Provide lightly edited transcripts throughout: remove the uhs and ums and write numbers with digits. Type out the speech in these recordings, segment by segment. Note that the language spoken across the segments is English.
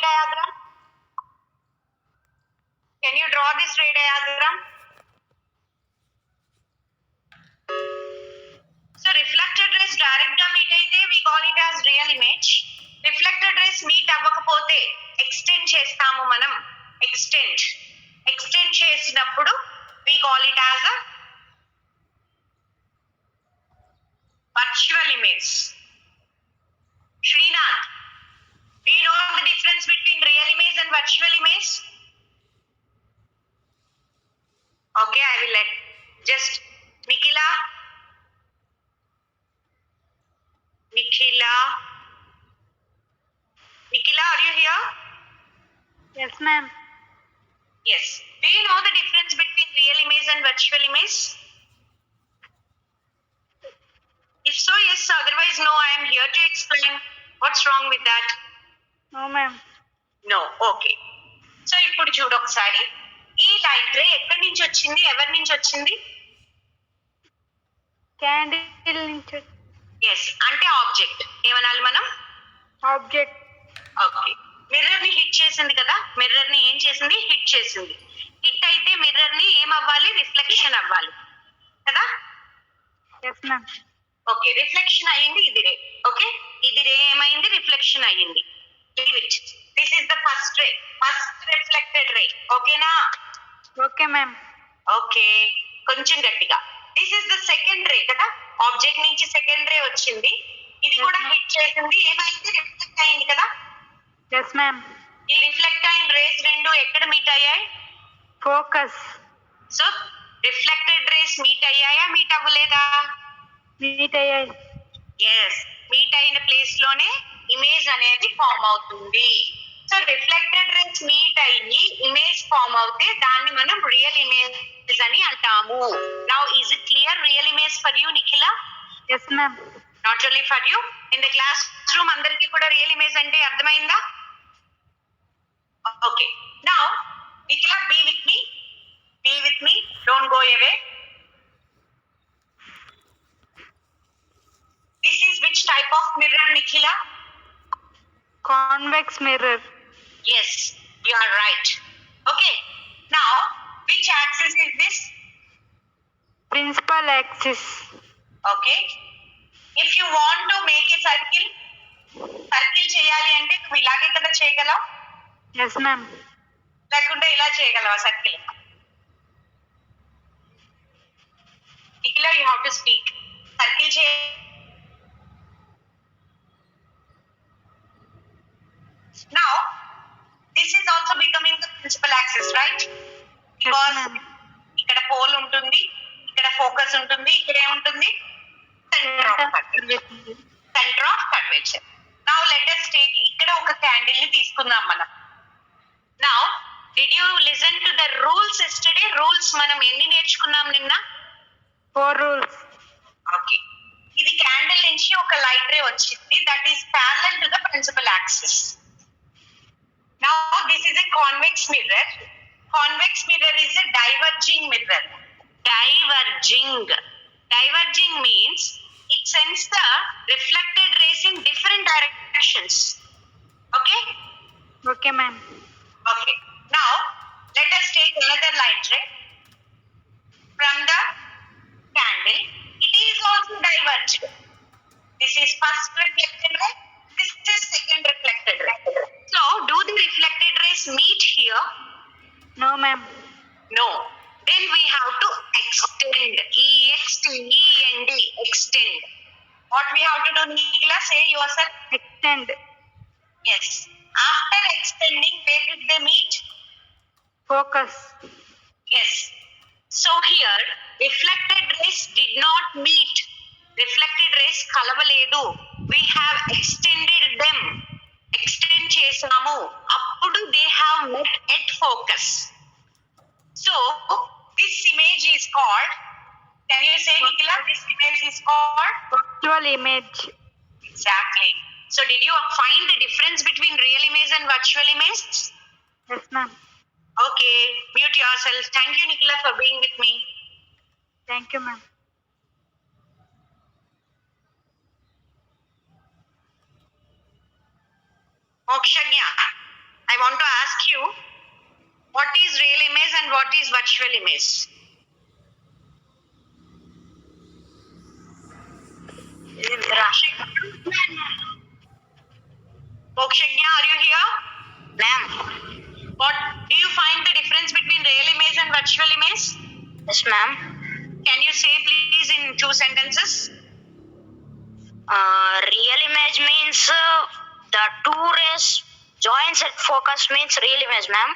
diagram? Can you draw this ray diagram? So reflected rays direct ga meet aithe we call it as real image. Reflected rays meet avvakapothe extend chestamu manam. Extend chesinappudu we call it as a virtual image. Srinath, do you know the difference between real image and virtual image? Okay, I will let just Nikhila, are you here? Yes, ma'am. Yes. Do you know the difference between real image and virtual image? If so, yes. Otherwise, no. I am here to explain. What's wrong with that? No, ma'am. No. Okay. So ఇప్పుడు చూడు ఒకసారి ఈ light ray ఎక్కడి నుంచి వచ్చింది, ఎవరి నుంచి వచ్చింది? క్యాండిల్ నుంచి. ఎస్, అంటే ఆబ్జెక్ట్ ఏమనాలి మనం? ఆబ్జెక్ట్. ఓకే. మిర్రర్ ని హిట్ చేసింది కదా, మిర్రర్ ని ఏం చేసింది? హిట్ చేసింది. హిట్ అయితే మిర్రర్ ని ఏమవ్వాలి? రిఫ్లెక్షన్ అవ్వాలి కదా? Yes ma'am. ఓకే, రిఫ్లెక్షన్ అయ్యింది ఇది రే. ఓకే, ఇది రే ఏమైంది? రిఫ్లెక్షన్ అయ్యింది. This is the first ray, first reflected ray. ఓకేనా? Okay ma'am. ఓకే, కొంచెం గట్టిగా. This is the second ray కదా, ఆబ్జెక్ట్ నుంచి సెకండ్ రే వచ్చింది. ఇది కూడా హిట్ చేసింది, ఏమైంది? రిఫ్లెక్ట్ అయింది కదా? Yes ma'am. ఈ రిఫ్లెక్ట్ అయిన రేస్ రెండు ఎక్కడ మీట్ అయ్యాయి? Focus. So reflected rays meet అయ్యాయా, మీట్ అవ్వలేదా? మీట్ అయ్యాయి. ఎస్, మీట్ అయిన ప్లేస్ లోనే ఇమేజ్ అనేది ఫామ్ అవుతుంది. సో రిఫ్లెక్టెడ్ రేస్ మీట్ అయ్యి ఇమేజ్ ఫామ్ అవుతే దాన్ని మనం రియల్ ఇమేజ్ అని అంటాము. Now is it clear? Real image for you Nikhila? Yes ma'am. Not only for you, in the class room అందరికీ కూడా రియల్ ఇమేజ్ అంటే అర్థమైందా? Okay, now Nikhila be with me, don't go away. This is which type of mirror, Nikhila? Convex mirror. Yes, you are right. Okay, now which axis is this? Principal axis. Okay, if you want to make a circle చేయాలి అంటే నువ్వు ఇలాగే కదా చేయగలవు? Yes ma'am. లేకుంటే ఇలా చేయగలవా circle? Nikhila, you have to speak. Circle Now, this is also becoming the principal axis, right? Because ఇక్కడ పోల్ ఉంటుంది, ఇక్కడ ఫోకస్ ఉంటుంది, ఇక్కడ ఏముంటుంది? Centre of curvature. Now let us take ఇక్కడ ఒక క్యాండిల్ ని తీసుకుందాం మనం. Now, did you listen to the rules yesterday? Rules మనం ఎన్ని నేర్చుకున్నాం నిన్న? 4 rules. Okay. ఇది క్యాండిల్ నుంచి ఒక లైట్ రే వచ్చింది, that is parallel to the principal axis. Now this is a convex mirror. Convex mirror is a diverging mirror. Diverging means it sends the reflected rays in different directions. Okay? Okay, ma'am. Okay. Now let us take another light ray from the candle. It is also diverged. This is first reflected ray. This is second reflected ray. So, do the reflected rays meet here? No, ma'am. No. Then we have to extend. E-X-T-E-N-D. Extend. What we have to do, Nikhila? Say yourself. Extend. Yes. After extending, where did they meet? Focus. Yes. So here, reflected rays did not meet. Reflected rays కలవలేదు. We have extended them. Extend చేసాము, అప్పుడు they have met at focus. So this image is called, can you say Nikhila, this image is called? Virtual image. Exactly. So did you find the difference between real image and virtual image? Yes, ma'am. Okay, mute yourself. Thank you Nikhila for being with me. Thank you, ma'am. Mokshagya, I want to ask you, what is real image and what is virtual image? Mokshagnya, are you here? Ma'am. What do you find the difference between real image and virtual image? Yes, ma'am. Can you say please in 2 sentences? Real image means the two rays joins at focus means real image, ma'am.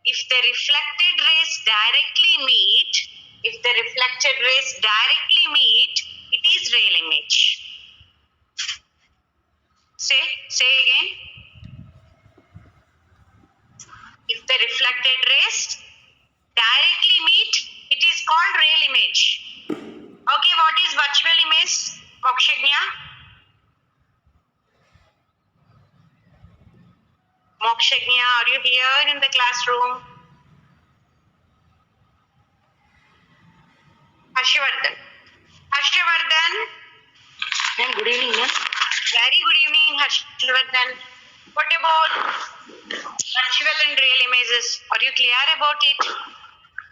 If the reflected rays directly meet, it is real image. Say again. If the reflected rays directly meet, it is called real image. Okay, what is virtual image, Mokshagnya? Mokshagnya, are you here in the classroom? Harshvardhan. Ma'am, good evening, ma'am. Very good evening, Harshvardhan. What about virtual and real images? Are you clear about it?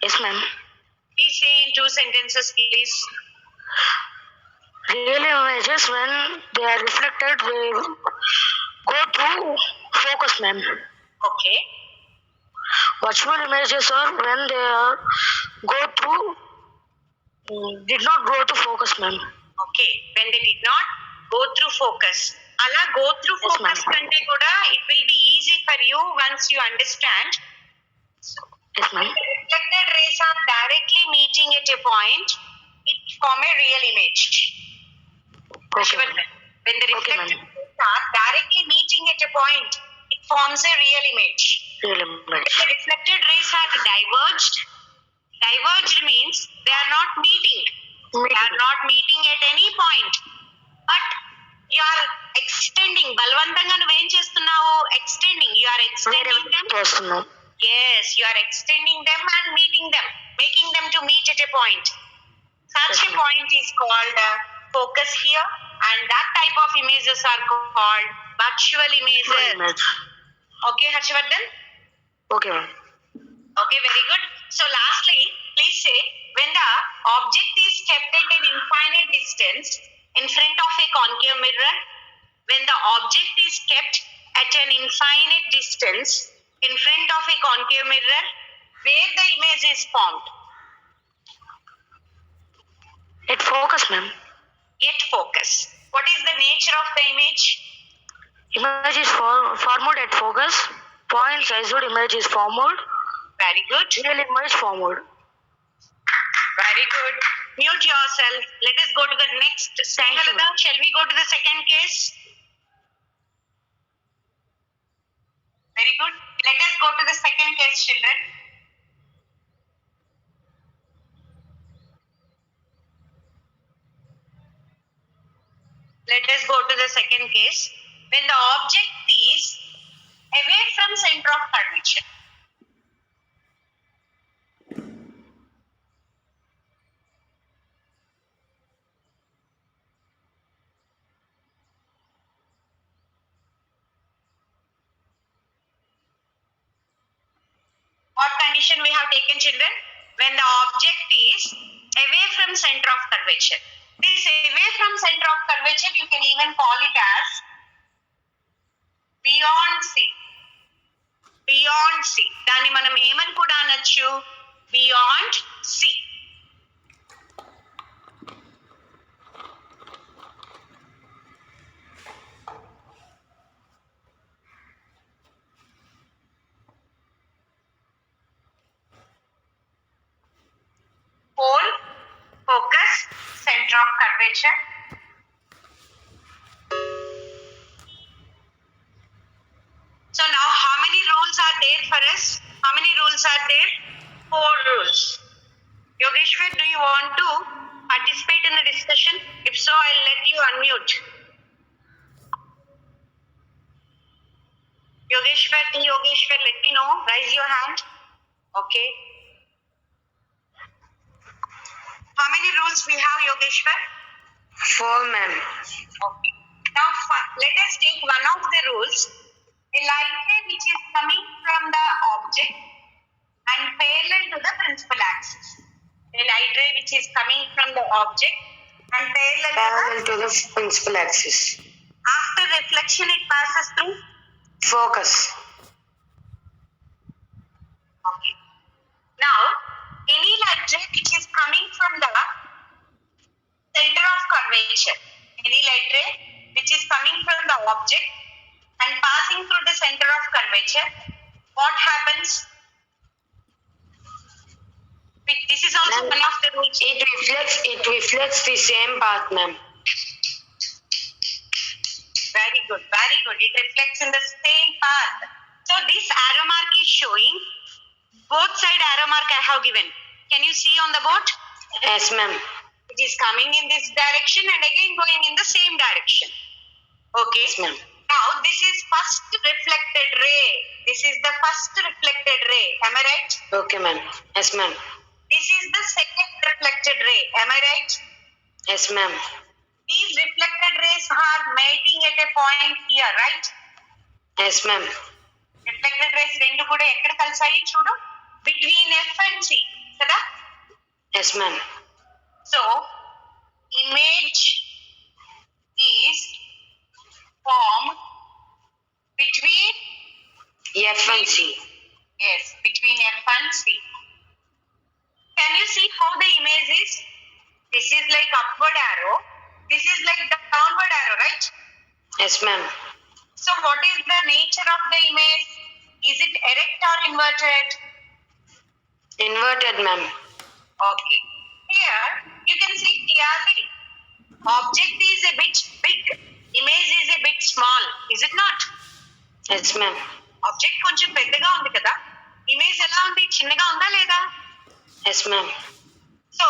Yes, ma'am. Please say in 2 sentences, please. Real images, when they are reflected, they go through focus, ma'am. Okay. Virtual images are when they are go through, did not go to focus, ma'am. Okay. When they did not go through focus. Ala go through Yes, focus ma'am. kante kuda it will be easy for you once you understand. Yes, ma'am. The reflected rays are directly meeting at a point, it form a real image. Okay, ma'am. When the Okay, reflected ma'am. rays are directly meeting at a point, it forms a real image. Real If image. the reflected rays are diverged means they are not meeting. They are not meeting at any point. But you are extending. బలవంతంగా నువ్వేం చేస్తున్నావు? Extending. You are extending them. Personal. Yes, you are extending them and meeting them, making them to meet at a point. Such a point is called focus here, and that type of images are called virtual images. Image. Okay, Harshvardhan? Okay, ma'am. Okay, very good. So lastly, please say, when the object is kept at an infinite distance in front of a concave mirror, when the object is kept at an infinite distance in front of a concave mirror, where the image is formed? It focus, ma'am. Yet focus. What is the nature of the image? Image is formed at focus. Point sized image is formed. Very good. Real image formed. Very good. Mute yourself. Let us go to the next. Thank you, Snehalata, ma'am. shall we go to the second case? Very good. Let us go to the second case, children. Let us go to the second case. When the object is away from center of curvature. What condition we have taken, children? When the object is away from center of curvature. This away from center of curvature, you can even call it as beyond C. Beyond C. దాన్ని మనం ఏమని కూడా అనొచ్చు? Beyond C. Pole, focus, center of curvature. So now how many rules are there for us? How many rules are there? 4 rules. Yogeshwar, do you want to participate in the discussion? If so, I'll let you unmute. Yogeshwar, let me know. Raise your hand. Okay. How many rules we have, Yogeshwar? 4, ma'am. Okay. Now let us take one of the rules. A light ray the object and parallel to the principal axis. A light ray which is coming from the object and Parallel to the principal axis. after reflection it passes through. Focus. Okay. Now, any light ray which is coming from the center of curvature, any light ray which is coming from the object and passing through the center of curvature, what happens? This is also Ma'am, one of the rules. It reflects the same path, ma'am. Very good, very good. It reflects in the same path. So this arrow mark is showing both side arrow mark I have given. Can you see on the board? Yes, ma'am. It is coming in this direction and again going in the same direction. Okay. Yes, ma'am. Now this is first reflected ray. This is the first reflected ray. Am I right? Okay, ma'am. Yes, ma'am. This is the second reflected ray. Am I right? Yes, ma'am. These reflected rays are meeting at a point here, right? Yes, ma'am. Reflected rays రెండు కూడా ఎక్కడ కలిసాయి చూడు, between F and C కదా. Yes, ma'am. So image is form between F and C. between F and C. Can you see how the image is? This is like upward arrow, this is like the downward arrow, right? Yes, ma'am. So what is the nature of the image? Is it erect or inverted? Inverted, ma'am. Okay. Here you can see clearly. Object is a bit big. Image is a bit small. Is it not? Yes, ma'am. Object కొంచెం పెద్దగా ఉంది కదా, image ఎలా ఉంది, చిన్నగా ఉందా లేదా? Yes, ma'am. So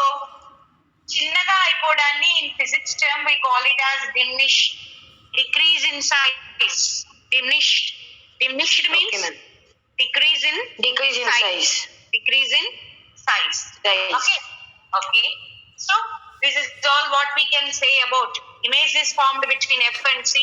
చిన్నగా అయిపోవడాన్ని in physics term we call it as diminish, decrease in size. Diminished Okay, means ma'am. decrease in size. Decrease in size. Size. Okay. So this is all what we can say about image is formed between F and C.